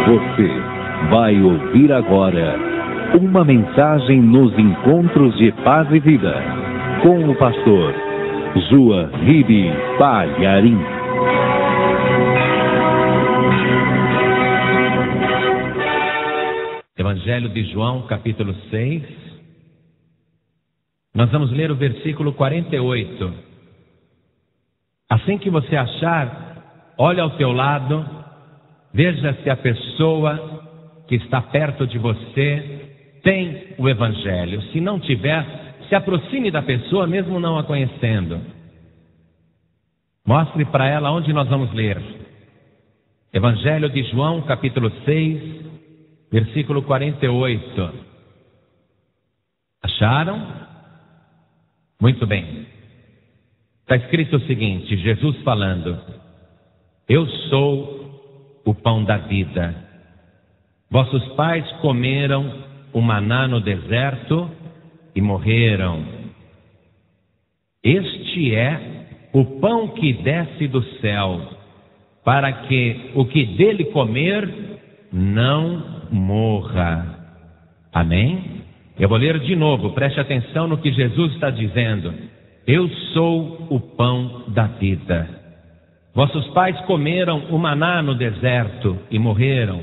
Você vai ouvir agora uma mensagem nos encontros de paz e vida com o pastor João Ribe Palharim. Evangelho de João, capítulo 6. Nós vamos ler o versículo 48. Assim que você achar, olha ao teu lado, veja se a pessoa que está perto de você tem o Evangelho. Se não tiver, se aproxime da pessoa, mesmo não a conhecendo. Mostre para ela onde nós vamos ler. Evangelho de João, capítulo 6, versículo 48. Acharam? Muito bem. Está escrito o seguinte, Jesus falando: Eu sou o pão da vida. Vossos pais comeram o maná no deserto e morreram. Este é o pão que desce do céu, para que o que dele comer não morra. Amém? Eu vou ler de novo, preste atenção no que Jesus está dizendo. Eu sou o pão da vida. Vossos pais comeram o maná no deserto e morreram.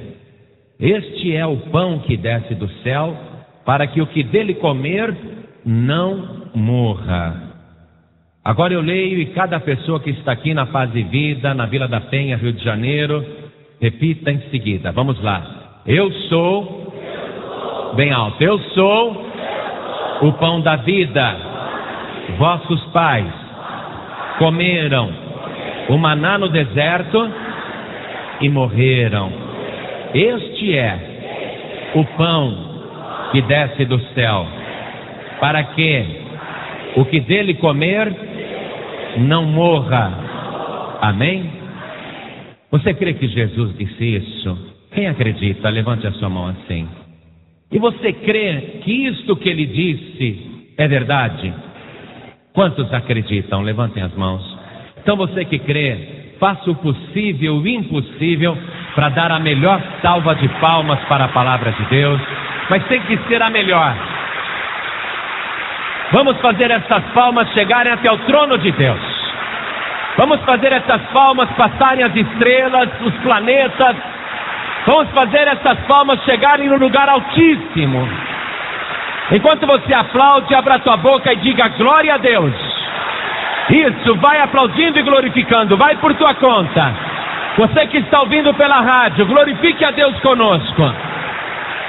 Este é o pão que desce do céu, para que o que dele comer não morra. Agora eu leio e cada pessoa que está aqui na Paz e Vida, na Vila da Penha, Rio de Janeiro, repita em seguida. Vamos lá. Eu sou, bem alto, eu sou o pão da vida. Vossos pais comeram o maná no deserto e morreram. Este é o pão que desce do céu, para que o que dele comer não morra. Amém? Você crê que Jesus disse isso? Quem acredita? Levante a sua mão assim. E você crê que isto que ele disse é verdade? Quantos acreditam? Levantem as mãos. Então você que crê, faça o possível e o impossível para dar a melhor salva de palmas para a palavra de Deus, mas tem que ser a melhor. Vamos fazer essas palmas chegarem até o trono de Deus. Vamos fazer essas palmas passarem as estrelas, os planetas. Vamos fazer essas palmas chegarem no lugar altíssimo. Enquanto você aplaude, abra a tua boca e diga glória a Deus. Isso, vai aplaudindo e glorificando, vai por tua conta. Você que está ouvindo pela rádio, glorifique a Deus conosco.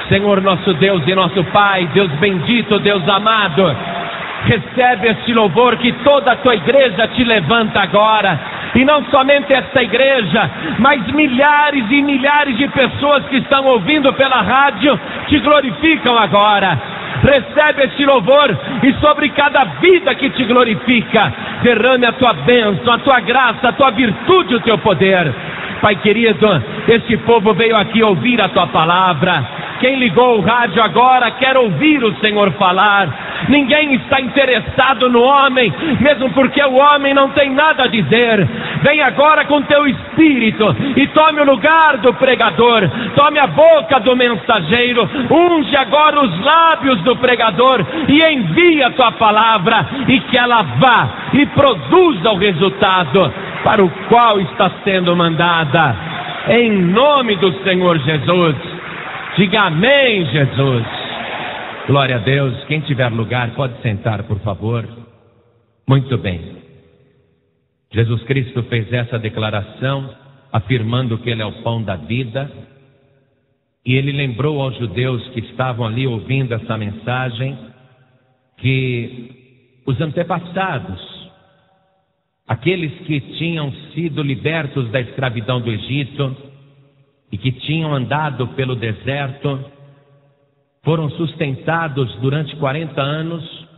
Senhor nosso Deus e nosso Pai, Deus bendito, Deus amado, recebe este louvor que toda a tua igreja te levanta agora. E não somente esta igreja, mas milhares e milhares de pessoas que estão ouvindo pela rádio te glorificam agora. Recebe este louvor e sobre cada vida que te glorifica, derrame a tua bênção, a tua graça, a tua virtude, o teu poder. Pai querido, este povo veio aqui ouvir a tua palavra. Quem ligou o rádio agora quer ouvir o Senhor falar. Ninguém está interessado no homem, mesmo porque o homem não tem nada a dizer. Vem agora com teu espírito e tome o lugar do pregador, tome a boca do mensageiro, unge agora os lábios do pregador e envia a tua palavra, e que ela vá e produza o resultado para o qual está sendo mandada. Em nome do Senhor Jesus. Diga amém, Jesus. Glória a Deus. Quem tiver lugar pode sentar, por favor. Muito bem. Jesus Cristo fez essa declaração afirmando que Ele é o pão da vida, e Ele lembrou aos judeus que estavam ali ouvindo essa mensagem que os antepassados, aqueles que tinham sido libertos da escravidão do Egito e que tinham andado pelo deserto, foram sustentados durante 40 anos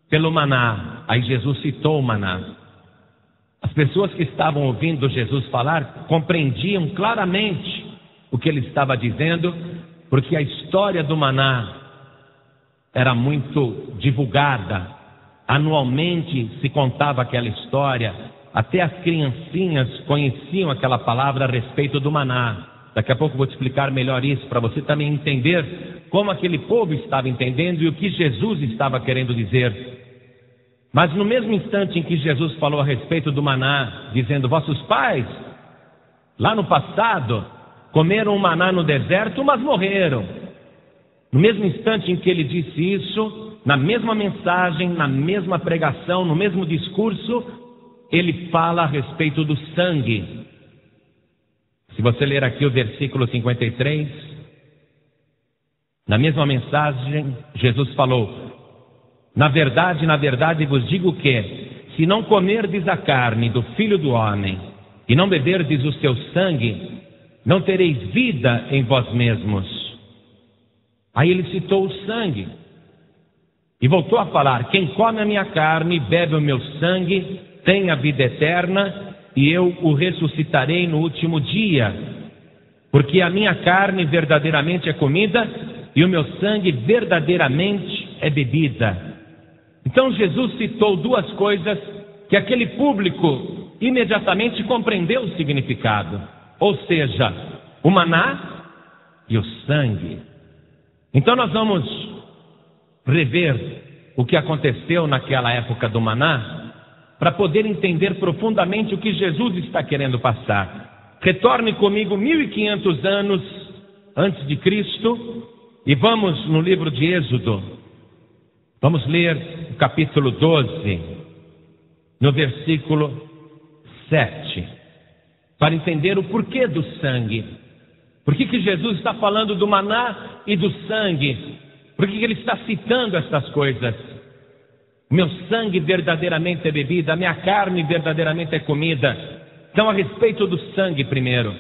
pelo maná. Aí Jesus citou o maná. As pessoas que estavam ouvindo Jesus falar compreendiam claramente o que ele estava dizendo, porque a história do maná era muito divulgada. Anualmente se contava aquela história. Até as criancinhas conheciam aquela palavra a respeito do maná. Daqui a pouco eu vou te explicar melhor isso, para você também entender como aquele povo estava entendendo e o que Jesus estava querendo dizer. Mas no mesmo instante em que Jesus falou a respeito do maná, dizendo: vossos pais, lá no passado, comeram o maná no deserto, mas morreram. No mesmo instante em que ele disse isso, na mesma mensagem, na mesma pregação, no mesmo discurso, ele fala a respeito do sangue. Se você ler aqui o versículo 53, na mesma mensagem, Jesus falou: na verdade vos digo que, se não comerdes a carne do Filho do Homem, e não beberdes o seu sangue, não tereis vida em vós mesmos. Aí ele citou o sangue, e voltou a falar: quem come a minha carne e bebe o meu sangue, tem a vida eterna, e eu o ressuscitarei no último dia. Porque a minha carne verdadeiramente é comida, e o meu sangue verdadeiramente é bebida. Então Jesus citou duas coisas que aquele público imediatamente compreendeu o significado. Ou seja, o maná e o sangue. Então nós vamos rever o que aconteceu naquela época do maná, para poder entender profundamente o que Jesus está querendo passar. Retorne comigo 1500 anos antes de Cristo e vamos no livro de Êxodo. Vamos ler o capítulo 12, no versículo 7, para entender o porquê do sangue. Por que Jesus está falando do maná e do sangue? Por que ele está citando essas coisas? Meu sangue verdadeiramente é bebida, a minha carne verdadeiramente é comida. Então, a respeito do sangue primeiro,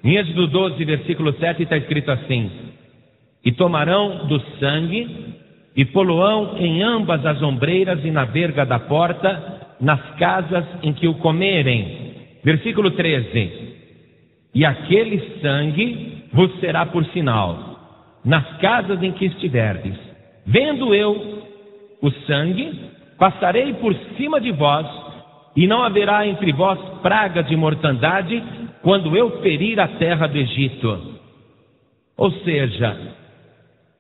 em Êxodo 12, versículo 7, está escrito assim: e tomarão do sangue e poloão em ambas as ombreiras e na verga da porta, nas casas em que o comerem. Versículo 13: e aquele sangue vos será por sinal nas casas em que estiverdes. Vendo eu o sangue, passarei por cima de vós, e não haverá entre vós praga de mortandade, quando eu ferir a terra do Egito. Ou seja,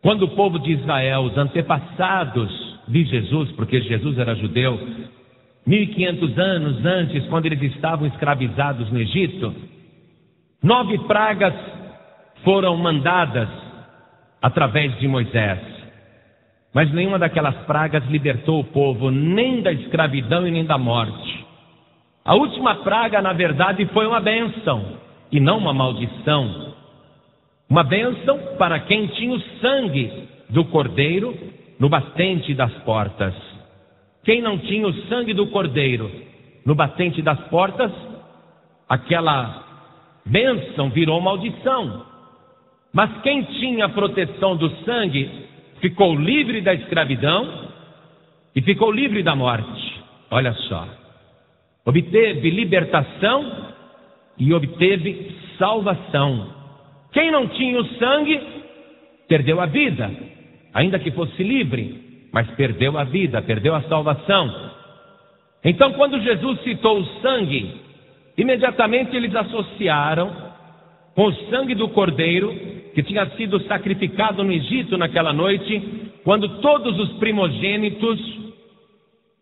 quando o povo de Israel, os antepassados de Jesus, porque Jesus era judeu, 1500 anos antes, quando eles estavam escravizados no Egito, 9 pragas foram mandadas através de Moisés. Mas nenhuma daquelas pragas libertou o povo, nem da escravidão e nem da morte. A última praga, na verdade, foi uma bênção, e não uma maldição. Uma bênção para quem tinha o sangue do cordeiro no batente das portas. Quem não tinha o sangue do cordeiro no batente das portas, aquela bênção virou maldição. Mas quem tinha a proteção do sangue ficou livre da escravidão e ficou livre da morte. Olha só, obteve libertação e obteve salvação. Quem não tinha o sangue perdeu a vida, ainda que fosse livre, mas perdeu a vida, perdeu a salvação. Então, quando Jesus citou o sangue, imediatamente eles associaram com o sangue do cordeiro que tinha sido sacrificado no Egito naquela noite, quando todos os primogênitos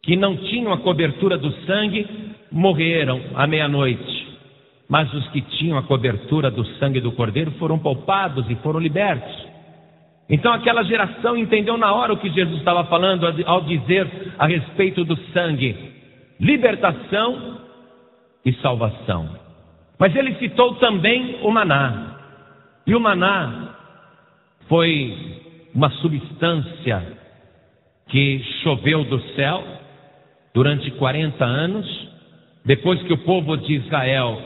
que não tinham a cobertura do sangue morreram à meia-noite. Mas os que tinham a cobertura do sangue do cordeiro foram poupados e foram libertos. Então aquela geração entendeu na hora o que Jesus estava falando ao dizer a respeito do sangue: libertação e salvação. Mas ele citou também o maná. E o maná foi uma substância que choveu do céu durante 40 anos, depois que o povo de Israel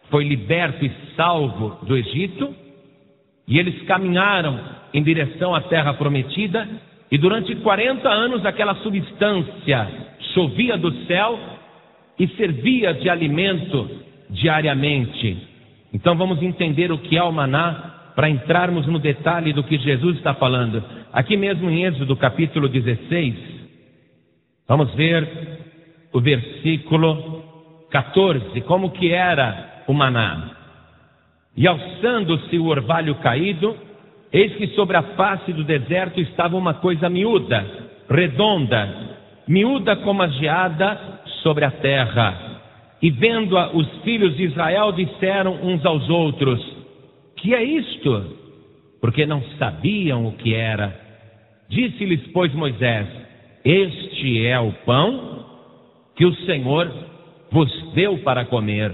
foi liberto e salvo do Egito, e eles caminharam em direção à terra prometida, e durante 40 anos aquela substância chovia do céu e servia de alimento diariamente. Então vamos entender o que é o maná, para entrarmos no detalhe do que Jesus está falando. Aqui mesmo em Êxodo capítulo 16, vamos ver o versículo 14, como que era o maná. E alçando-se o orvalho caído, eis que sobre a face do deserto estava uma coisa miúda, redonda, miúda como a geada sobre a terra. E vendo-a, os filhos de Israel disseram uns aos outros: que é isto? Porque não sabiam o que era. Disse-lhes, pois, Moisés: este é o pão que o Senhor vos deu para comer.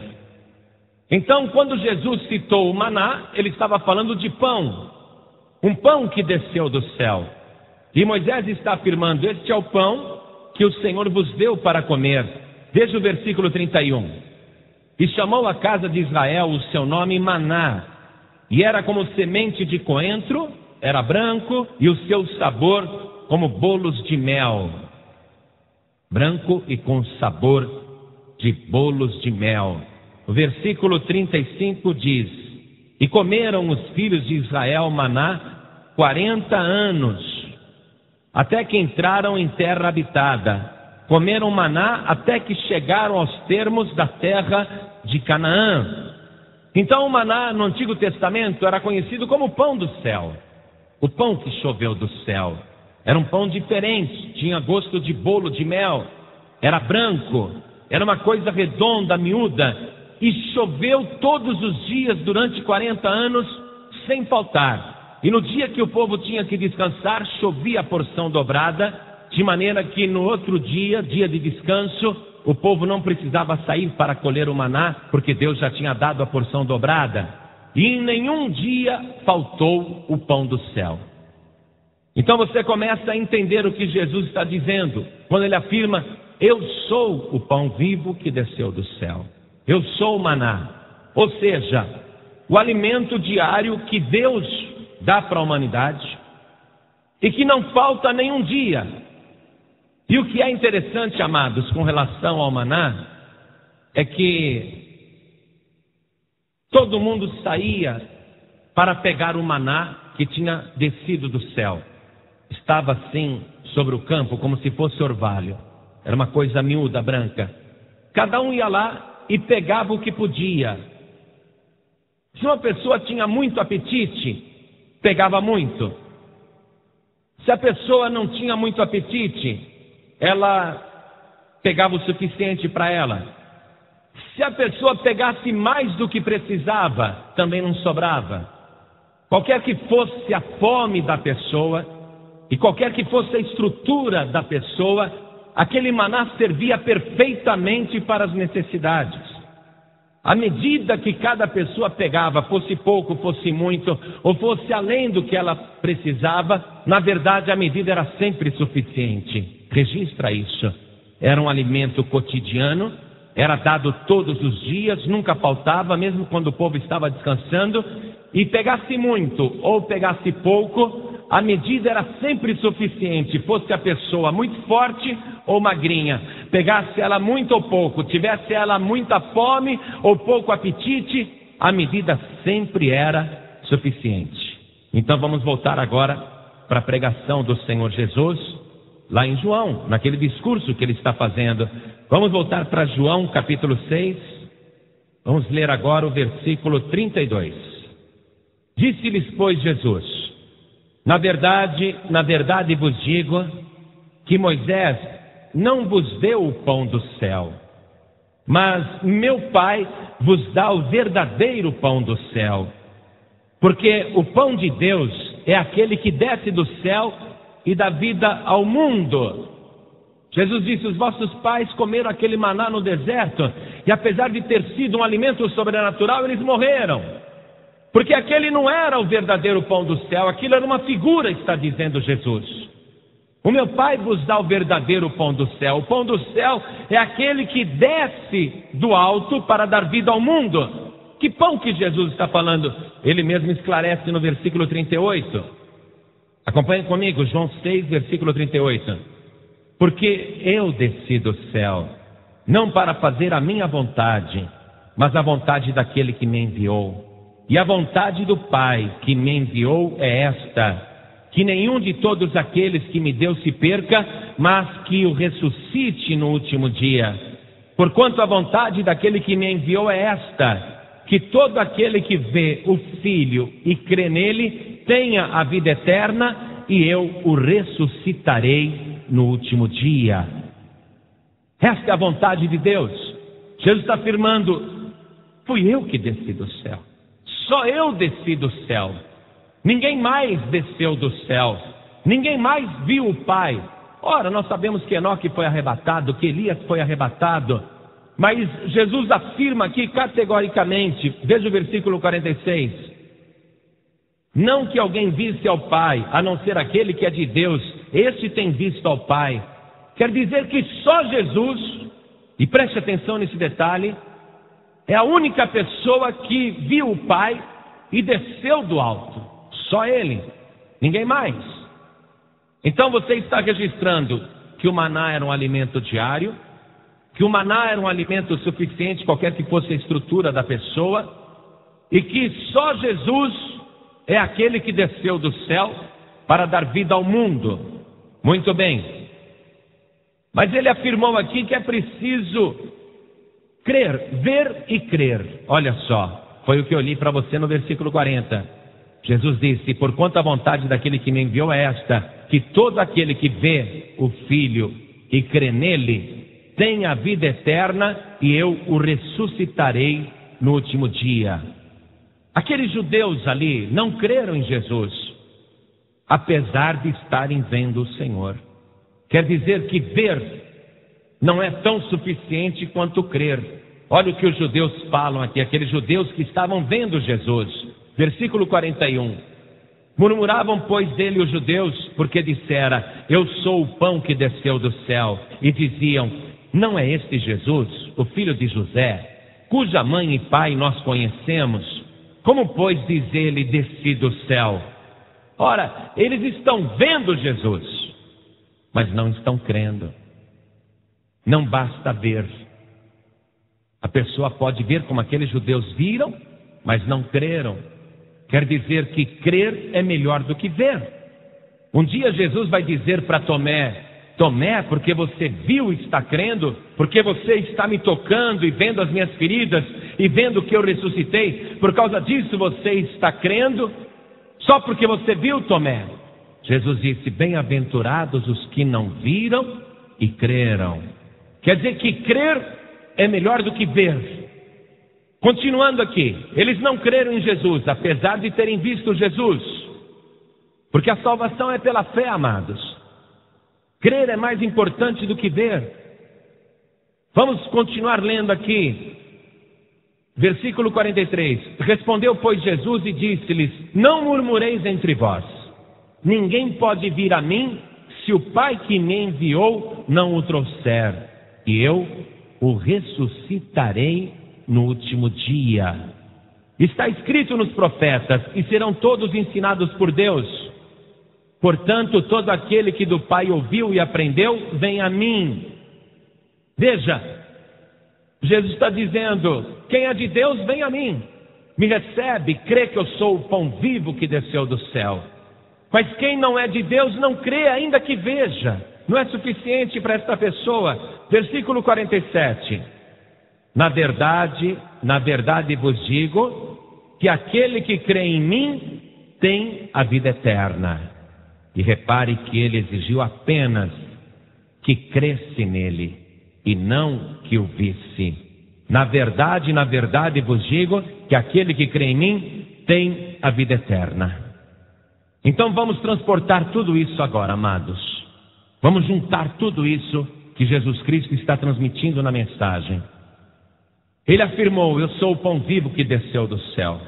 Então, quando Jesus citou o maná, ele estava falando de pão, um pão que desceu do céu. E Moisés está afirmando: este é o pão que o Senhor vos deu para comer. Veja o versículo 31. E chamou a casa de Israel o seu nome Maná, e era como semente de coentro, era branco, e o seu sabor como bolos de mel. Branco e com sabor de bolos de mel. O versículo 35 diz: e comeram os filhos de Israel maná 40 anos, até que entraram em terra habitada. Comeram maná até que chegaram aos termos da terra de Canaã. Então o maná no Antigo Testamento era conhecido como o pão do céu, o pão que choveu do céu. Era um pão diferente, tinha gosto de bolo de mel, era branco, era uma coisa redonda, miúda, e choveu todos os dias durante 40 anos sem faltar. E no dia que o povo tinha que descansar, chovia a porção dobrada, de maneira que no outro dia, dia de descanso, o povo não precisava sair para colher o maná, porque Deus já tinha dado a porção dobrada. E em nenhum dia faltou o pão do céu. Então você começa a entender o que Jesus está dizendo, quando ele afirma: eu sou o pão vivo que desceu do céu. Eu sou o maná. Ou seja, o alimento diário que Deus dá para a humanidade e que não falta nenhum dia. E o que é interessante, amados, com relação ao maná, é que todo mundo saía para pegar o maná que tinha descido do céu. Estava assim sobre o campo, como se fosse orvalho. Era uma coisa miúda, branca. Cada um ia lá e pegava o que podia. Se uma pessoa tinha muito apetite, pegava muito. Se a pessoa não tinha muito apetite, ela pegava o suficiente para ela. Se a pessoa pegasse mais do que precisava, também não sobrava. Qualquer que fosse a fome da pessoa, e qualquer que fosse a estrutura da pessoa, aquele maná servia perfeitamente para as necessidades. À medida que cada pessoa pegava, fosse pouco, fosse muito, ou fosse além do que ela precisava, na verdade a medida era sempre suficiente. Registra isso. Era um alimento cotidiano, era dado todos os dias, nunca faltava, mesmo quando o povo estava descansando. E pegasse muito ou pegasse pouco, a medida era sempre suficiente, fosse a pessoa muito forte ou magrinha, pegasse ela muito ou pouco, tivesse ela muita fome ou pouco apetite, a medida sempre era suficiente. Então vamos voltar agora para a pregação do Senhor Jesus, lá em João, naquele discurso que ele está fazendo. Vamos voltar para João capítulo 6, vamos ler agora o versículo 32. Disse-lhes, pois, Jesus: na verdade vos digo que Moisés não vos deu o pão do céu, mas meu Pai vos dá o verdadeiro pão do céu. Porque o pão de Deus é aquele que desce do céu e dá vida ao mundo. Jesus disse: os vossos pais comeram aquele maná no deserto, e apesar de ter sido um alimento sobrenatural, eles morreram. Porque aquele não era o verdadeiro pão do céu, aquilo era uma figura, está dizendo Jesus. O meu Pai vos dá o verdadeiro pão do céu. O pão do céu é aquele que desce do alto para dar vida ao mundo. Que pão que Jesus está falando? Ele mesmo esclarece no versículo 38. Acompanhe comigo, João 6, versículo 38. Porque eu desci do céu, não para fazer a minha vontade, mas a vontade daquele que me enviou. E a vontade do Pai que me enviou é esta: que nenhum de todos aqueles que me deu se perca, mas que o ressuscite no último dia. Porquanto a vontade daquele que me enviou é esta: que todo aquele que vê o Filho e crê nele tenha a vida eterna, e eu o ressuscitarei no último dia. Esta é a vontade de Deus. Jesus está afirmando: fui eu que desci do céu. Só eu desci do céu. Ninguém mais desceu do céu. Ninguém mais viu o Pai. Ora, nós sabemos que Enoque foi arrebatado, que Elias foi arrebatado. Mas Jesus afirma aqui categoricamente, veja o versículo 46. Não que alguém visse ao Pai, a não ser aquele que é de Deus, este tem visto ao Pai. Quer dizer que só Jesus, e preste atenção nesse detalhe, é a única pessoa que viu o Pai e desceu do alto. Só Ele, ninguém mais. Então você está registrando que o maná era um alimento diário, que o maná era um alimento suficiente, qualquer que fosse a estrutura da pessoa, e que só Jesus é aquele que desceu do céu para dar vida ao mundo. Muito bem. Mas ele afirmou aqui que é preciso crer, ver e crer. Olha só, foi o que eu li para você no versículo 40. Jesus disse: porquanto a vontade daquele que me enviou é esta, que todo aquele que vê o Filho e crê nele tenha a vida eterna, e eu o ressuscitarei no último dia. Aqueles judeus ali não creram em Jesus, apesar de estarem vendo o Senhor. Quer dizer que ver não é tão suficiente quanto crer. Olha o que os judeus falam aqui, aqueles judeus que estavam vendo Jesus. Versículo 41. Murmuravam, pois, dele os judeus, porque dissera: eu sou o pão que desceu do céu. E diziam: não é este Jesus, o filho de José, cuja mãe e pai nós conhecemos? Como, pois, diz ele, desci do céu? Ora, eles estão vendo Jesus, mas não estão crendo. Não basta ver. A pessoa pode ver como aqueles judeus viram, mas não creram. Quer dizer que crer é melhor do que ver. Um dia Jesus vai dizer para Tomé: Tomé, porque você viu e está crendo, porque você está me tocando e vendo as minhas feridas e vendo que eu ressuscitei, por causa disso você está crendo? Só porque você viu, Tomé? Jesus disse: bem-aventurados os que não viram e creram. Quer dizer que crer é melhor do que ver. Continuando aqui, eles não creram em Jesus, apesar de terem visto Jesus, porque a salvação é pela fé, amados. Crer é mais importante do que ver. Vamos continuar lendo aqui, versículo 43. Respondeu, pois, Jesus e disse-lhes: não murmureis entre vós. Ninguém pode vir a mim se o Pai que me enviou não o trouxer, e eu o ressuscitarei no último dia. Está escrito nos profetas: e serão todos ensinados por Deus. Portanto, todo aquele que do Pai ouviu e aprendeu, vem a mim. Veja, Jesus está dizendo: quem é de Deus, vem a mim. Me recebe, crê que eu sou o pão vivo que desceu do céu. Mas quem não é de Deus não crê, ainda que veja. Não é suficiente para esta pessoa. Versículo 47. Na verdade vos digo que aquele que crê em mim tem a vida eterna. E repare que ele exigiu apenas que cresce nele e não que o visse. Na verdade vos digo que aquele que crê em mim tem a vida eterna. Então vamos transportar tudo isso agora, amados. Vamos juntar tudo isso que Jesus Cristo está transmitindo na mensagem. Ele afirmou: eu sou o pão vivo que desceu do céu.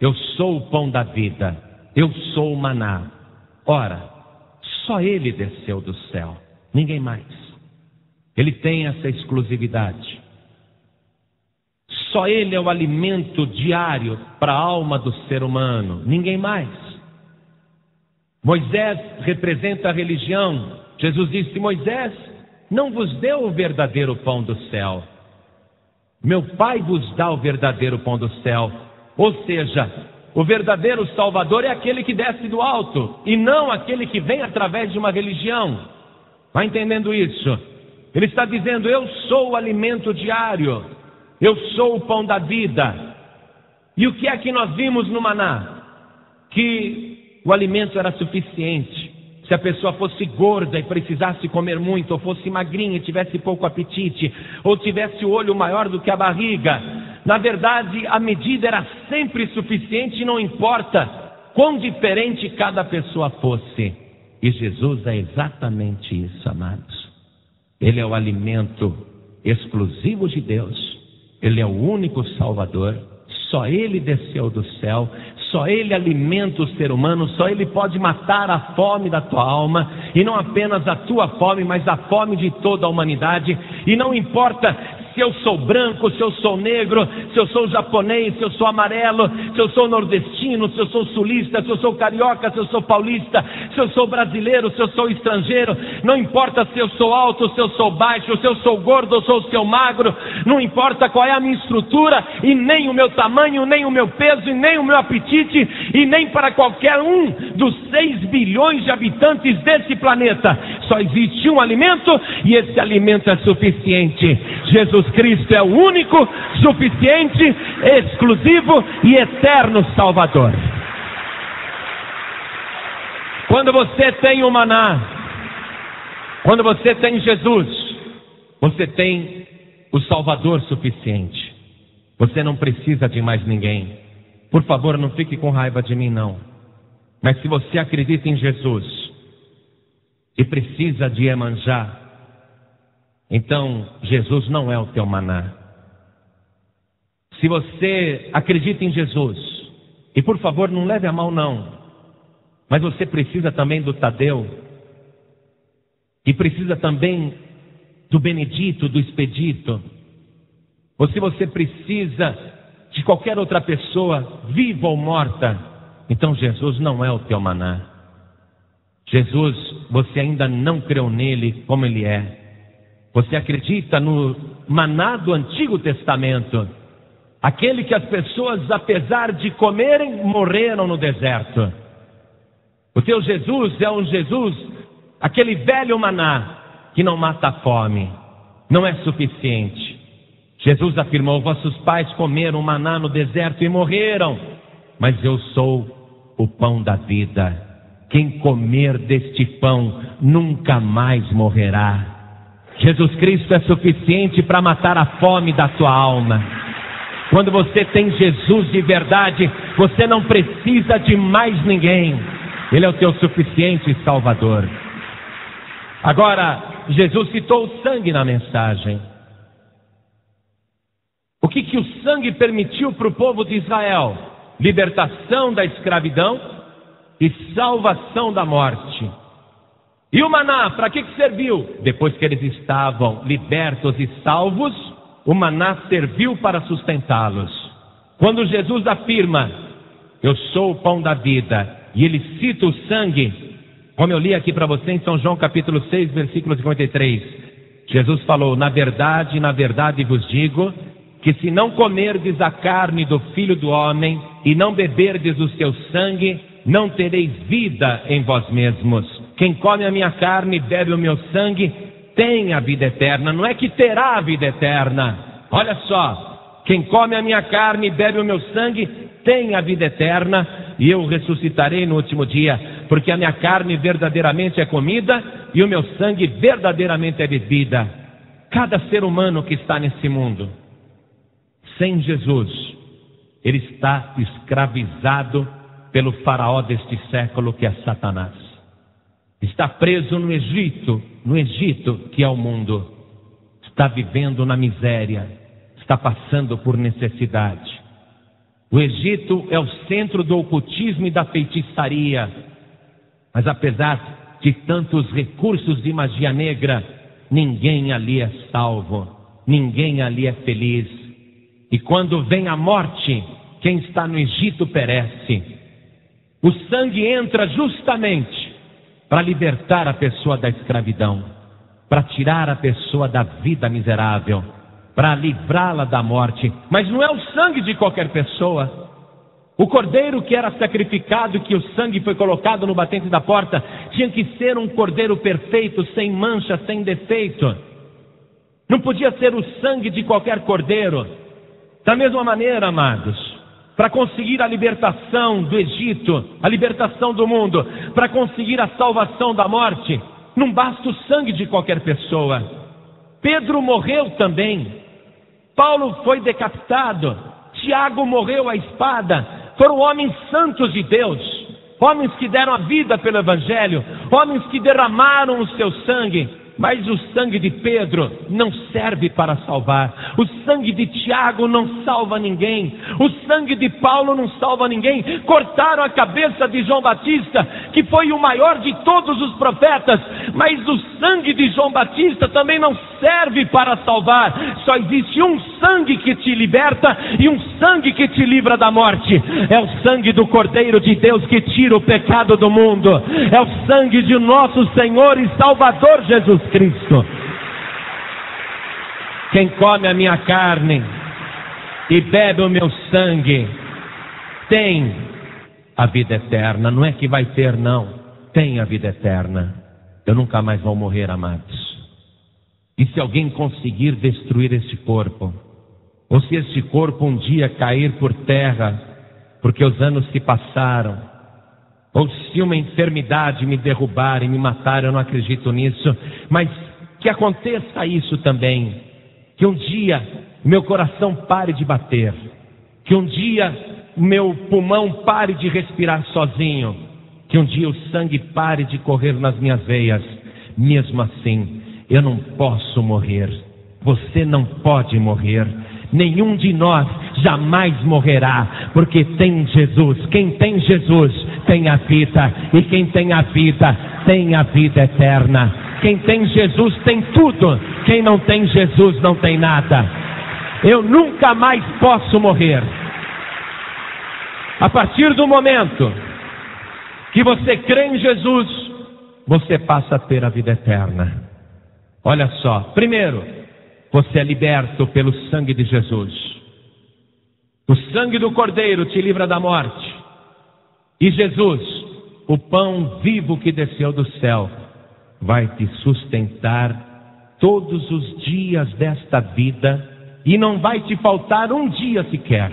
Eu sou o pão da vida. Eu sou o maná. Ora, só Ele desceu do céu, ninguém mais. Ele tem essa exclusividade. Só Ele é o alimento diário para a alma do ser humano, ninguém mais. Moisés representa a religião. Jesus disse: Moisés não vos deu o verdadeiro pão do céu. Meu Pai vos dá o verdadeiro pão do céu. Ou seja, o verdadeiro Salvador é aquele que desce do alto, e não aquele que vem através de uma religião. Vai entendendo isso? Ele está dizendo: eu sou o alimento diário, eu sou o pão da vida. E o que é que nós vimos no maná? Que o alimento era suficiente. Se a pessoa fosse gorda e precisasse comer muito, ou fosse magrinha e tivesse pouco apetite, ou tivesse o olho maior do que a barriga, na verdade a medida era sempre suficiente, não importa quão diferente cada pessoa fosse. E Jesus é exatamente isso, amados. Ele é o alimento exclusivo de Deus. Ele é o único Salvador. Só Ele desceu do céu. Só Ele alimenta o ser humano. Só Ele pode matar a fome da tua alma. E não apenas a tua fome, mas a fome de toda a humanidade. E não importa se eu sou branco, se eu sou negro, se eu sou japonês, se eu sou amarelo, se eu sou nordestino, se eu sou sulista, se eu sou carioca, se eu sou paulista, se eu sou brasileiro, se eu sou estrangeiro. Não importa se eu sou alto, se eu sou baixo, se eu sou gordo ou se eu sou magro. Não importa qual é a minha estrutura, e nem o meu tamanho, nem o meu peso, e nem o meu apetite, e nem para qualquer um dos 6 bilhões de habitantes desse planeta. Só existe um alimento, e esse alimento é suficiente. Jesus Cristo é o único, suficiente, exclusivo e eterno Salvador. Quando você tem o maná, quando você tem Jesus, você tem o Salvador suficiente. Você não precisa de mais ninguém. Por favor, não fique com raiva de mim, não. Mas se você acredita em Jesus e precisa de Iemanjá, então Jesus não é o teu maná. Se você acredita em Jesus, e por favor não leve a mal não, mas você precisa também do Tadeu, e precisa também do Benedito, do Expedito, ou se você precisa de qualquer outra pessoa, viva ou morta, então Jesus não é o teu maná. Jesus, você ainda não creu nele como ele é. Você acredita no maná do Antigo Testamento, aquele que as pessoas, apesar de comerem, morreram no deserto. O teu Jesus é um Jesus, aquele velho maná que não mata a fome, não é suficiente. Jesus afirmou: vossos pais comeram maná no deserto e morreram, mas eu sou o pão da vida. Quem comer deste pão nunca mais morrerá. Jesus Cristo é suficiente para matar a fome da tua alma. Quando você tem Jesus de verdade, você não precisa de mais ninguém. Ele é o teu suficiente Salvador. Agora, Jesus citou o sangue na mensagem. O que o sangue permitiu para o povo de Israel? Libertação da escravidão e salvação da morte. E o maná, para que serviu? Depois que eles estavam libertos e salvos, o maná serviu para sustentá-los. Quando Jesus afirma: eu sou o pão da vida, e ele cita o sangue, como eu li aqui para você em São João capítulo 6, versículo 53, Jesus falou: na verdade vos digo, que se não comerdes a carne do Filho do Homem, e não beberdes o seu sangue, não tereis vida em vós mesmos. Quem come a minha carne e bebe o meu sangue, tem a vida eterna. Não é que terá a vida eterna. Olha só, quem come a minha carne e bebe o meu sangue, tem a vida eterna, e eu ressuscitarei no último dia, porque a minha carne verdadeiramente é comida, e o meu sangue verdadeiramente é bebida. Cada ser humano que está nesse mundo, sem Jesus, ele está escravizado pelo faraó deste século, que é Satanás. Está preso no Egito, que é o mundo. Está vivendo na miséria, está passando por necessidade. O Egito é o centro do ocultismo e da feitiçaria. Mas apesar de tantos recursos de magia negra, ninguém ali é salvo, ninguém ali é feliz. E quando vem a morte, quem está no Egito perece. O sangue entra justamente para libertar a pessoa da escravidão, para tirar a pessoa da vida miserável, para livrá-la da morte. Mas não é o sangue de qualquer pessoa. O cordeiro que era sacrificado, que o sangue foi colocado no batente da porta, tinha que ser um cordeiro perfeito, sem mancha, sem defeito. Não podia ser o sangue de qualquer cordeiro. Da mesma maneira, amados, para conseguir a libertação do Egito, a libertação do mundo, para conseguir a salvação da morte, não basta o sangue de qualquer pessoa. Pedro morreu também. Paulo foi decapitado. Tiago morreu à espada. Foram homens santos de Deus, homens que deram a vida pelo Evangelho, homens que derramaram o seu sangue. Mas o sangue de Pedro não serve para salvar. O sangue de Tiago não salva ninguém. O sangue de Paulo não salva ninguém. Cortaram a cabeça de João Batista, que foi o maior de todos os profetas. Mas o sangue de João Batista também não serve para salvar. Só existe um sangue que te liberta e um sangue que te livra da morte. É o sangue do Cordeiro de Deus que tira o pecado do mundo. É o sangue de nosso Senhor e Salvador Jesus Cristo. Quem come a minha carne e bebe o meu sangue tem a vida eterna. Não é que vai ter, não. Tem a vida eterna. Eu nunca mais vou morrer, amados. E se alguém conseguir destruir este corpo, ou se este corpo um dia cair por terra, porque os anos se passaram, ou se uma enfermidade me derrubar e me matar, eu não acredito nisso, mas que aconteça isso também, que um dia meu coração pare de bater, que um dia meu pulmão pare de respirar sozinho, que um dia o sangue pare de correr nas minhas veias. Mesmo assim, eu não posso morrer. Você não pode morrer. Nenhum de nós jamais morrerá, porque tem Jesus. Quem tem Jesus tem a vida, e quem tem a vida tem a vida eterna. Quem tem Jesus tem tudo. Quem não tem Jesus não tem nada. Eu nunca mais posso morrer. A partir do momento que você crê em Jesus, você passa a ter a vida eterna. Olha só, primeiro, você é liberto pelo sangue de Jesus. O sangue do Cordeiro te livra da morte. E Jesus, o pão vivo que desceu do céu, vai te sustentar todos os dias desta vida, e não vai te faltar um dia sequer.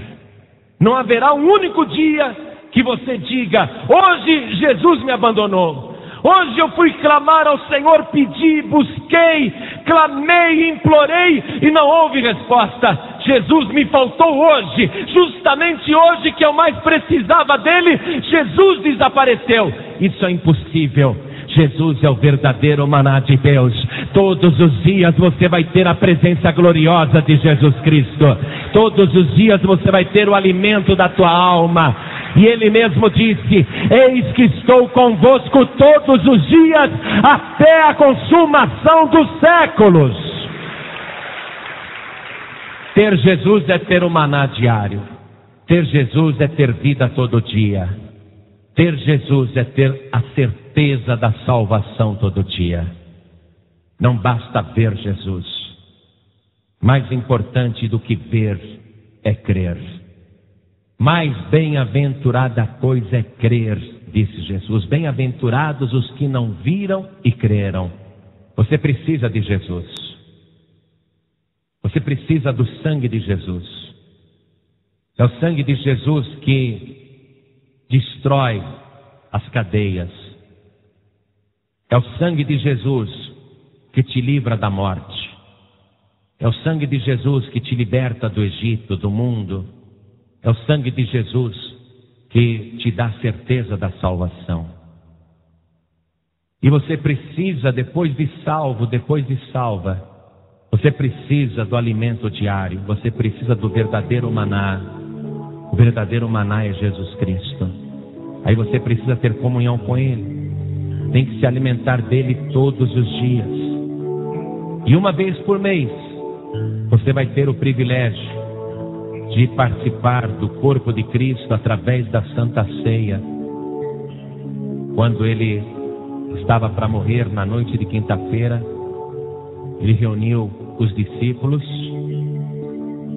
Não haverá um único dia que você diga: hoje Jesus me abandonou. Hoje eu fui clamar ao Senhor, pedi, busquei, clamei, implorei e não houve resposta. Jesus me faltou hoje, justamente hoje que eu mais precisava dele, Jesus desapareceu. Isso é impossível. Jesus é o verdadeiro maná de Deus. Todos os dias você vai ter a presença gloriosa de Jesus Cristo. Todos os dias você vai ter o alimento da tua alma. E Ele mesmo disse: eis que estou convosco todos os dias, até a consumação dos séculos. Ter Jesus é ter o maná diário. Ter Jesus é ter vida todo dia. Ter Jesus é ter a certeza da salvação todo dia. Não basta ver Jesus. Mais importante do que ver é crer. Mais bem-aventurada coisa é crer, disse Jesus. Bem-aventurados os que não viram e creram. Você precisa de Jesus. Você precisa do sangue de Jesus. É o sangue de Jesus que destrói as cadeias. É o sangue de Jesus que te livra da morte. É o sangue de Jesus que te liberta do Egito, do mundo. É o sangue de Jesus que te dá certeza da salvação. E você precisa, depois de salvo, depois de salva, você precisa do alimento diário. Você precisa do verdadeiro maná. O verdadeiro maná é Jesus Cristo. Aí você precisa ter comunhão com Ele. Tem que se alimentar dele todos os dias. E uma vez por mês, você vai ter o privilégio de participar do corpo de Cristo através da Santa Ceia. Quando Ele estava para morrer na noite de quinta-feira, Ele reuniu os discípulos,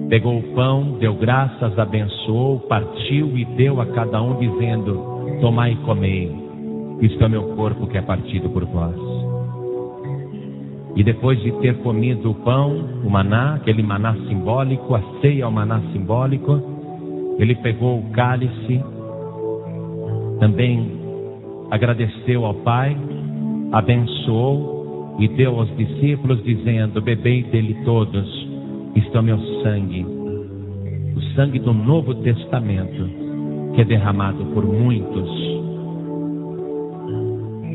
pegou o pão, deu graças, abençoou, partiu e deu a cada um, dizendo: tomai e comei, isto é meu corpo que é partido por vós. E depois de ter comido o pão, o maná, aquele maná simbólico, a ceia é o maná simbólico, Ele pegou o cálice, também agradeceu ao Pai, abençoou e deu aos discípulos, dizendo: bebei dele todos, isto é o meu sangue, o sangue do Novo Testamento, que é derramado por muitos.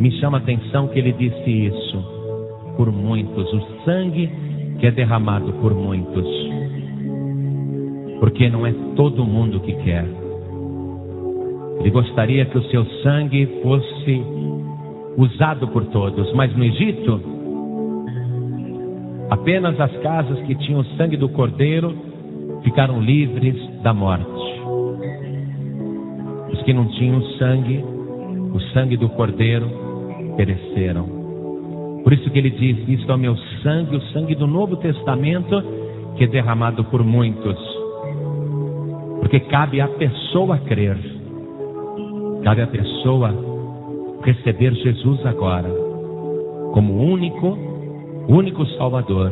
Me chama a atenção que ele disse isso, por muitos, o sangue que é derramado por muitos, porque não é todo mundo que quer. Ele gostaria que o seu sangue fosse usado por todos, mas no Egito, apenas as casas que tinham o sangue do Cordeiro ficaram livres da morte. Os que não tinham sangue, o sangue do Cordeiro, pereceram. Por isso que ele diz: isto é o meu sangue, o sangue do Novo Testamento, que é derramado por muitos. Porque cabe à pessoa crer, cabe à pessoa receber Jesus agora como único Salvador,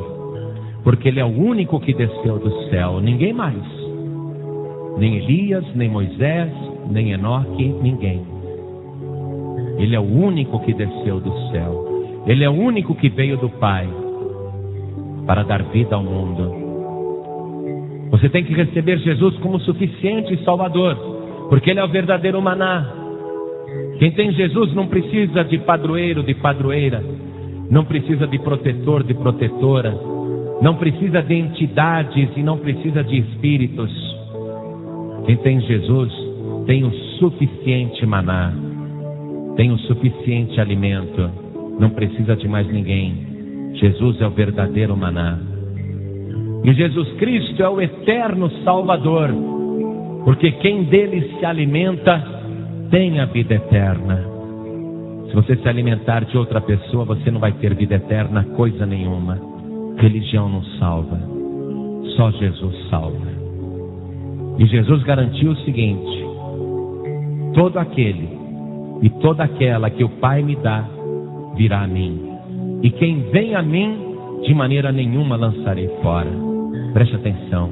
porque Ele é o único que desceu do céu, ninguém mais, nem Elias, nem Moisés, nem Enoque, ninguém. Ele é o único que desceu do céu, Ele é o único que veio do Pai para dar vida ao mundo. Você tem que receber Jesus como suficiente Salvador, porque Ele é o verdadeiro maná. Quem tem Jesus não precisa de padroeiro, de padroeira, não precisa de protetor, de protetora, não precisa de entidades e não precisa de espíritos. Quem tem Jesus tem o suficiente maná, tem o suficiente alimento, não precisa de mais ninguém. Jesus é o verdadeiro maná. E Jesus Cristo é o eterno Salvador, porque quem dele se alimenta tem a vida eterna. Se você se alimentar de outra pessoa, você não vai ter vida eterna, coisa nenhuma. Religião não salva, só Jesus salva. E Jesus garantiu o seguinte: todo aquele e toda aquela que o Pai me dá, virá a mim, e quem vem a mim, de maneira nenhuma lançarei fora. Preste atenção.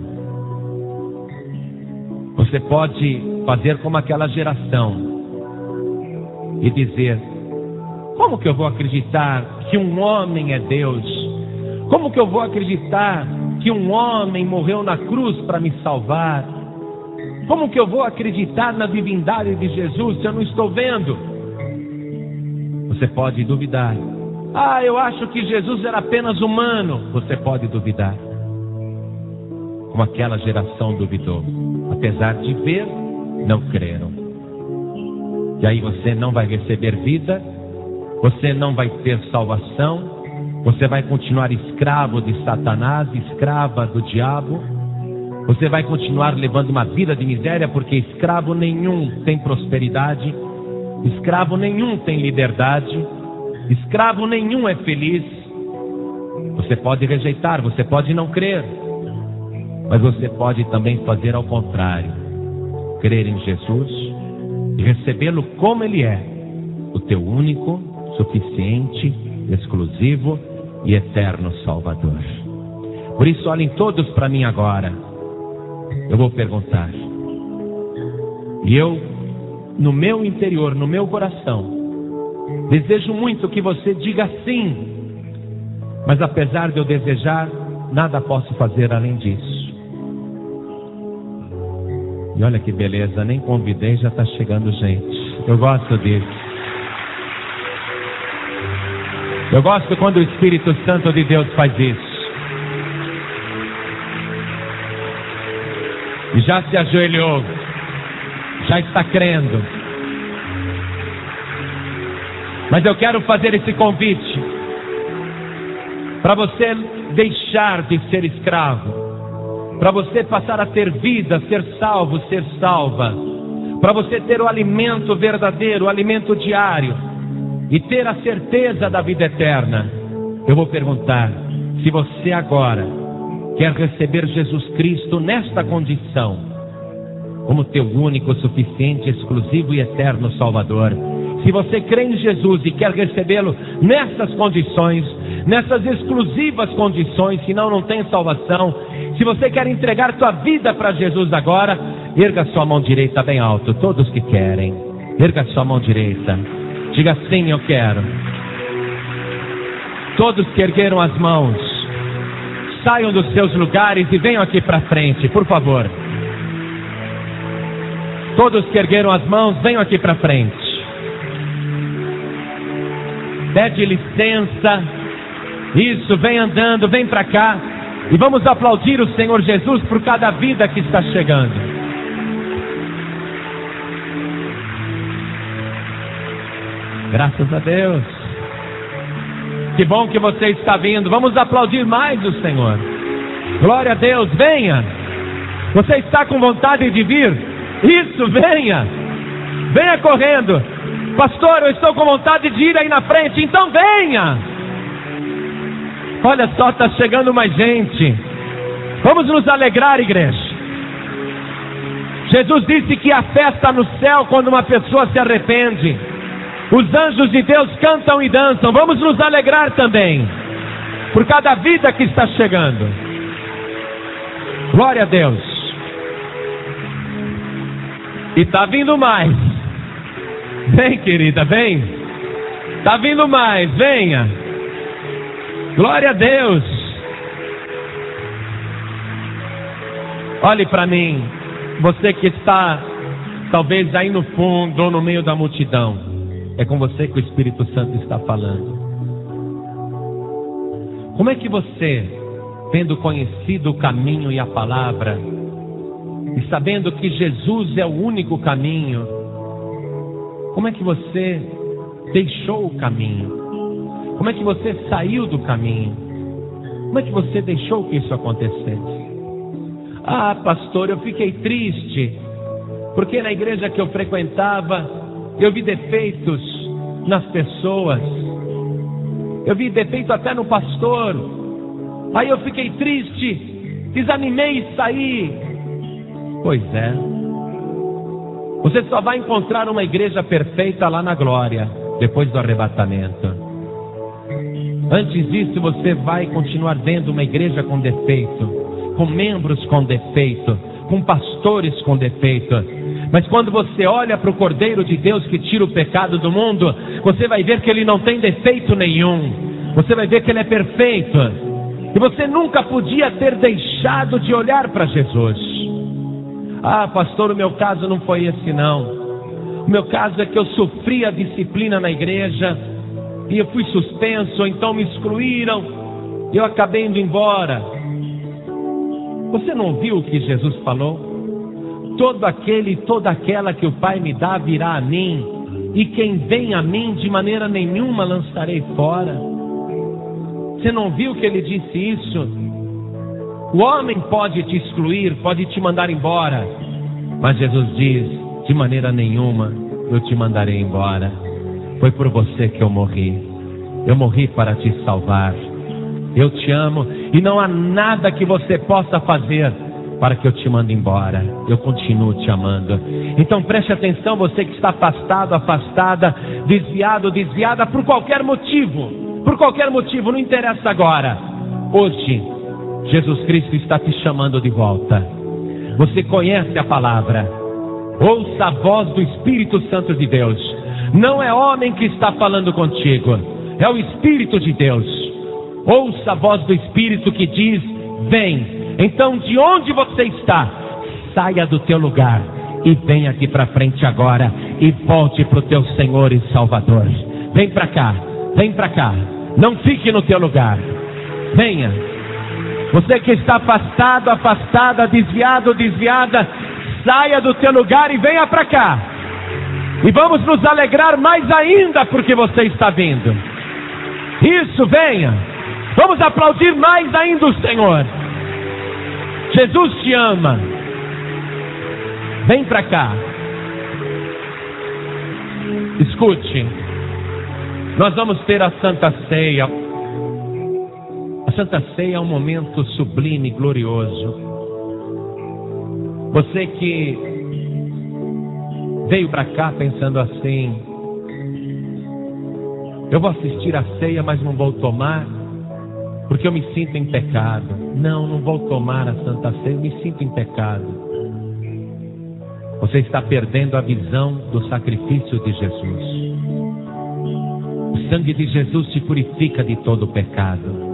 Você pode fazer como aquela geração e dizer: como que eu vou acreditar que um homem é Deus? Como que eu vou acreditar que um homem morreu na cruz para me salvar? Como que eu vou acreditar na divindade de Jesus se eu não estou vendo? Você pode duvidar. Ah, eu acho que Jesus era apenas humano. Você pode duvidar, como aquela geração duvidou. Apesar de ver, não creram. E aí você não vai receber vida, você não vai ter salvação, você vai continuar escravo de Satanás, escrava do diabo. Você vai continuar levando uma vida de miséria, porque escravo nenhum tem prosperidade, escravo nenhum tem liberdade, escravo nenhum é feliz. Você pode rejeitar, você pode não crer, mas você pode também fazer ao contrário, crer em Jesus e recebê-lo como Ele é, o teu único, suficiente, exclusivo e eterno Salvador. Por isso, olhem todos para mim agora. Eu vou perguntar, e eu, no meu interior, no meu coração, desejo muito que você diga sim, mas apesar de eu desejar, nada posso fazer além disso. E olha que beleza, nem convidei, já está chegando gente. Eu gosto disso. Eu gosto quando o Espírito Santo de Deus faz isso. E já se ajoelhou, já está crendo. Mas eu quero fazer esse convite para você deixar de ser escravo, para você passar a ter vida, ser salvo, ser salva, para você ter o alimento verdadeiro, o alimento diário e ter a certeza da vida eterna. Eu vou perguntar: se você agora quer receber Jesus Cristo nesta condição, como teu único, suficiente, exclusivo e eterno Salvador, se você crê em Jesus e quer recebê-lo nessas condições, nessas exclusivas condições, senão não tem salvação, Se você quer entregar tua vida para Jesus agora, erga sua mão direita bem alto. Todos que querem, erga sua mão direita. Diga sim, eu quero. Todos que ergueram as mãos, saiam dos seus lugares e venham aqui para frente, por favor. Todos que ergueram as mãos, venham aqui para frente. Pede licença. Isso, vem andando, vem para cá. E vamos aplaudir o Senhor Jesus por cada vida que está chegando. Graças a Deus. Que bom que você está vindo. Vamos aplaudir mais o Senhor. Glória a Deus, venha. Você está com vontade de vir? Isso, venha. Venha correndo. Pastor, eu estou com vontade de ir aí na frente. Então venha. Olha só, está chegando mais gente. Vamos nos alegrar, igreja. Jesus disse que há festa no céu quando uma pessoa se arrepende. Os anjos de Deus cantam e dançam. Vamos nos alegrar também por cada vida que está chegando. Glória a Deus. E está vindo mais. Vem, querida, vem. Está vindo mais, venha. Glória a Deus. Olhe para mim. Você que está talvez aí no fundo ou no meio da multidão. É com você que o Espírito Santo está falando. Como é que você, tendo conhecido o caminho e a palavra, e sabendo que Jesus é o único caminho, como é que você deixou o caminho? Como é que você saiu do caminho? Como é que você deixou que isso acontecesse? Ah, pastor, eu fiquei triste, porque na igreja que eu frequentava, eu vi defeitos nas pessoas. Eu vi defeito até no pastor. Aí eu fiquei triste, desanimei e saí. Pois é. Você só vai encontrar uma igreja perfeita lá na glória, depois do arrebatamento. Antes disso, você vai continuar vendo uma igreja com defeito, com membros com defeito, com pastores com defeito. Mas quando você olha para o Cordeiro de Deus que tira o pecado do mundo, você vai ver que ele não tem defeito nenhum. Você vai ver que ele é perfeito. E você nunca podia ter deixado de olhar para Jesus. Ah, pastor, o meu caso não foi esse não. O meu caso é que eu sofri a disciplina na igreja e eu fui suspenso, então me excluíram e eu acabei indo embora. Você não ouviu o que Jesus falou? Todo aquele e toda aquela que o Pai me dá virá a mim, e quem vem a mim de maneira nenhuma lançarei fora. Você não viu que ele disse isso? O homem pode te excluir, pode te mandar embora, mas Jesus diz, de maneira nenhuma eu te mandarei embora. Foi por você que eu morri. Eu morri para te salvar. Eu te amo e não há nada que você possa fazer para que eu te mande embora. Eu continuo te amando. Então preste atenção, você que está afastado, afastada, desviado, desviada por qualquer motivo. Por qualquer motivo, não interessa agora. Hoje, Jesus Cristo está te chamando de volta. Você conhece a palavra. Ouça a voz do Espírito Santo de Deus. Não é homem que está falando contigo, é o Espírito de Deus. Ouça a voz do Espírito que diz, vem. Então, de onde você está, saia do teu lugar e venha aqui para frente agora e volte para o teu Senhor e Salvador. Vem para cá, vem para cá. Não fique no teu lugar. Venha. Você que está afastado, afastada, desviado, desviada, saia do teu lugar e venha para cá. E vamos nos alegrar mais ainda porque você está vindo. Isso, venha. Vamos aplaudir mais ainda o Senhor. Jesus te ama. Vem para cá. Escute. Nós vamos ter a Santa Ceia. A Santa Ceia é um momento sublime e glorioso. Você que veio para cá pensando assim, eu vou assistir a ceia, mas não vou tomar. porque eu me sinto em pecado. Não vou tomar a Santa Ceia, eu me sinto em pecado. Você está perdendo a visão do sacrifício de Jesus. O sangue de Jesus te purifica de todo o pecado.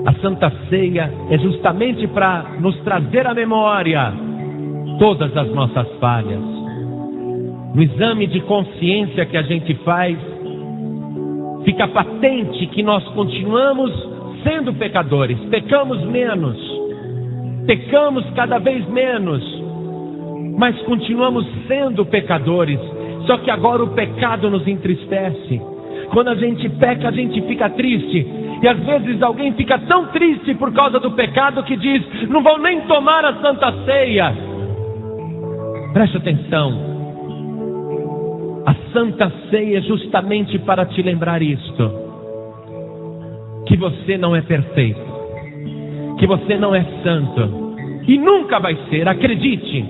A Santa Ceia é justamente para nos trazer à memória todas as nossas falhas. No exame de consciência que a gente faz, fica patente que nós continuamos sendo pecadores. Pecamos menos, pecamos cada vez menos, mas continuamos sendo pecadores. Só que agora o pecado nos entristece. Quando a gente peca, a gente fica triste. E às vezes alguém fica tão triste por causa do pecado que diz: não vou nem tomar a Santa Ceia. Preste atenção. A Santa Ceia é justamente para te lembrar isto: que você não é perfeito, que você não é santo, e nunca vai ser. Acredite,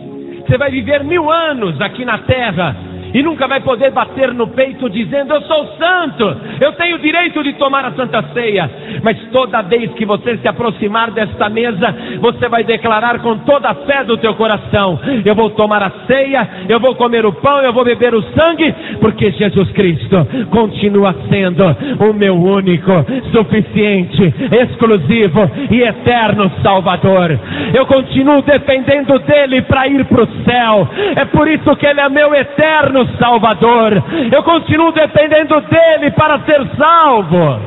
você vai viver 1000 anos aqui na terra e nunca vai poder bater no peito dizendo: eu sou santo, eu tenho o direito de tomar a Santa Ceia. Mas toda vez que você se aproximar desta mesa, você vai declarar com toda a fé do teu coração: eu vou tomar a ceia, eu vou comer o pão, eu vou beber o sangue, porque Jesus Cristo continua sendo o meu único, suficiente, exclusivo e eterno Salvador. Eu continuo dependendo dele para ir para o céu. É por isso que ele é meu eterno Salvador. Eu continuo dependendo dele para ser salvo.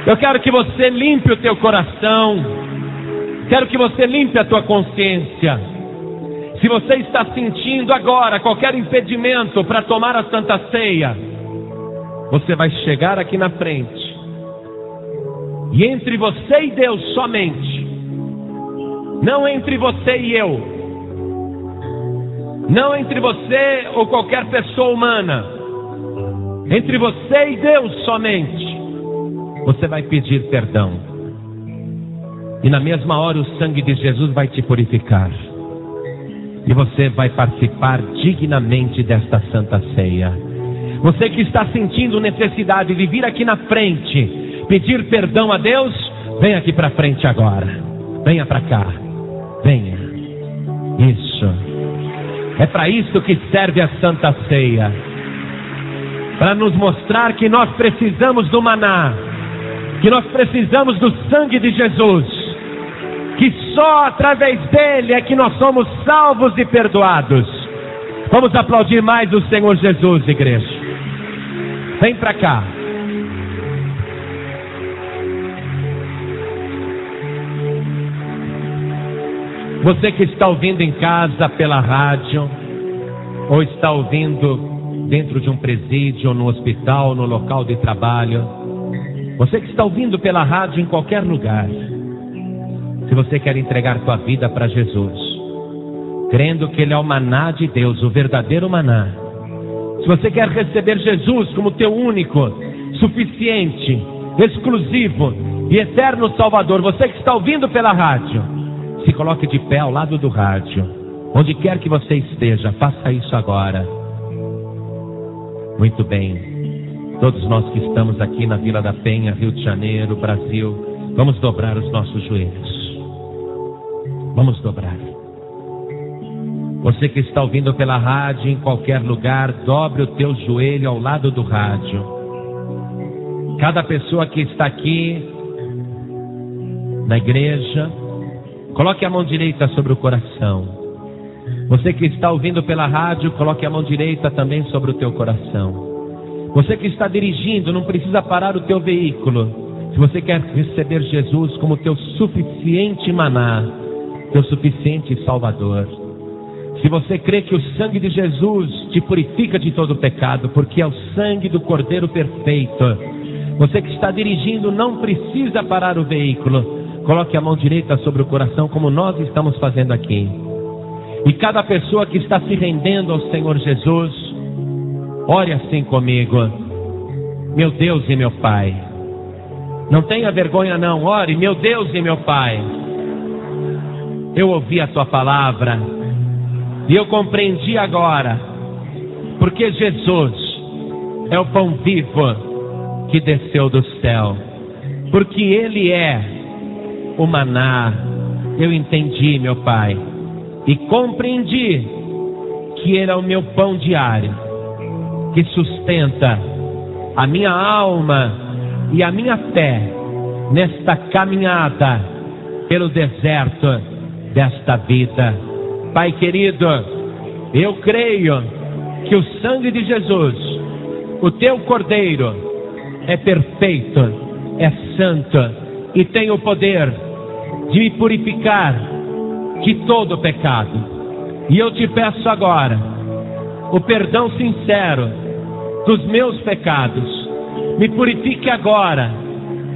Eu quero que você limpe o teu coração. Quero que você limpe a tua consciência. Se você está sentindo agora qualquer impedimento para tomar a Santa Ceia, você vai chegar aqui na frente, e entre você e Deus somente, não entre você e eu, não entre você ou qualquer pessoa humana, entre você e Deus somente, você vai pedir perdão. E na mesma hora o sangue de Jesus vai te purificar. E você vai participar dignamente desta Santa Ceia. Você que está sentindo necessidade de vir aqui na frente, pedir perdão a Deus, venha aqui para frente agora. Venha para cá. Venha. Isso. É para isso que serve a Santa Ceia. Para nos mostrar que nós precisamos do maná, que nós precisamos do sangue de Jesus, que só através dele é que nós somos salvos e perdoados. Vamos aplaudir mais o Senhor Jesus, igreja. Vem para cá. Você que está ouvindo em casa pela rádio, ou está ouvindo dentro de um presídio, no hospital, no local de trabalho, você que está ouvindo pela rádio em qualquer lugar, se você quer entregar tua vida para Jesus, crendo que Ele é o maná de Deus, o verdadeiro maná, se você quer receber Jesus como teu único, suficiente, exclusivo e eterno Salvador, você que está ouvindo pela rádio, se coloque de pé ao lado do rádio, onde quer que você esteja, faça isso agora. Muito bem. Todos nós que estamos aqui na Vila da Penha, Rio de Janeiro, Brasil, vamos dobrar os nossos joelhos. Vamos dobrar. Você que está ouvindo pela rádio em qualquer lugar, dobre o teu joelho ao lado do rádio. Cada pessoa que está aqui na igreja, coloque a mão direita sobre o coração. Você que está ouvindo pela rádio, coloque a mão direita também sobre o teu coração. Você que está dirigindo, não precisa parar o teu veículo. Se você quer receber Jesus como teu suficiente maná, teu suficiente Salvador. Se você crê que o sangue de Jesus te purifica de todo pecado, porque é o sangue do Cordeiro perfeito. Você que está dirigindo, não precisa parar o veículo. Coloque a mão direita sobre o coração, como nós estamos fazendo aqui. E cada pessoa que está se rendendo ao Senhor Jesus, ore assim comigo: meu Deus e meu Pai. Não tenha vergonha não, ore: meu Deus e meu Pai, eu ouvi a tua palavra e eu compreendi agora, porque Jesus é o pão vivo que desceu do céu, porque Ele é o maná. Eu entendi, meu Pai, e compreendi que Ele é o meu pão diário, que sustenta a minha alma e a minha fé nesta caminhada pelo deserto desta vida. Pai querido, eu creio que o sangue de Jesus, o teu Cordeiro, é perfeito, é santo e tem o poder de me purificar de todo pecado. E eu te peço agora o perdão sincero dos meus pecados. Me purifique agora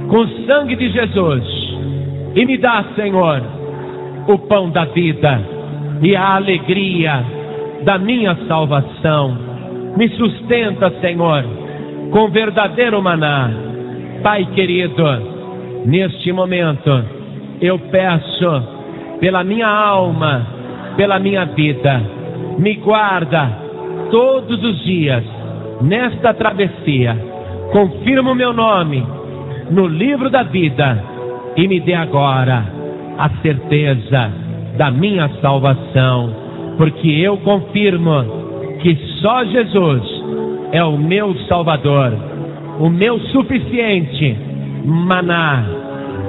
com o sangue de Jesus e me dá, Senhor, o pão da vida e a alegria da minha salvação. Me sustenta, Senhor, com verdadeiro maná. Pai querido, neste momento eu peço pela minha alma, pela minha vida, me guarda todos os dias nesta travessia, confirma o meu nome no livro da vida e me dê agora a certeza da minha salvação, porque eu confirmo que só Jesus é o meu Salvador, o meu suficiente maná,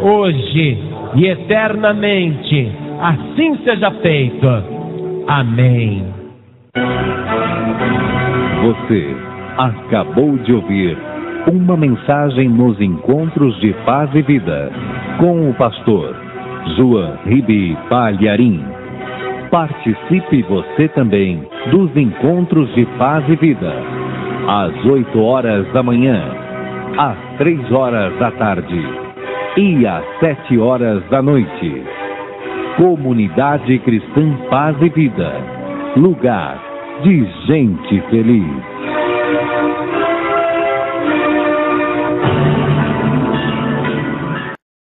hoje e eternamente. Assim seja feito. Amém. Você acabou de ouvir uma mensagem nos Encontros de Paz e Vida, com o pastor João Ribe Palharim. Participe você também dos Encontros de Paz e Vida, às 8 horas da manhã, às 3 horas da tarde e às 7 horas da noite. Comunidade Cristã Paz e Vida, lugar de gente feliz.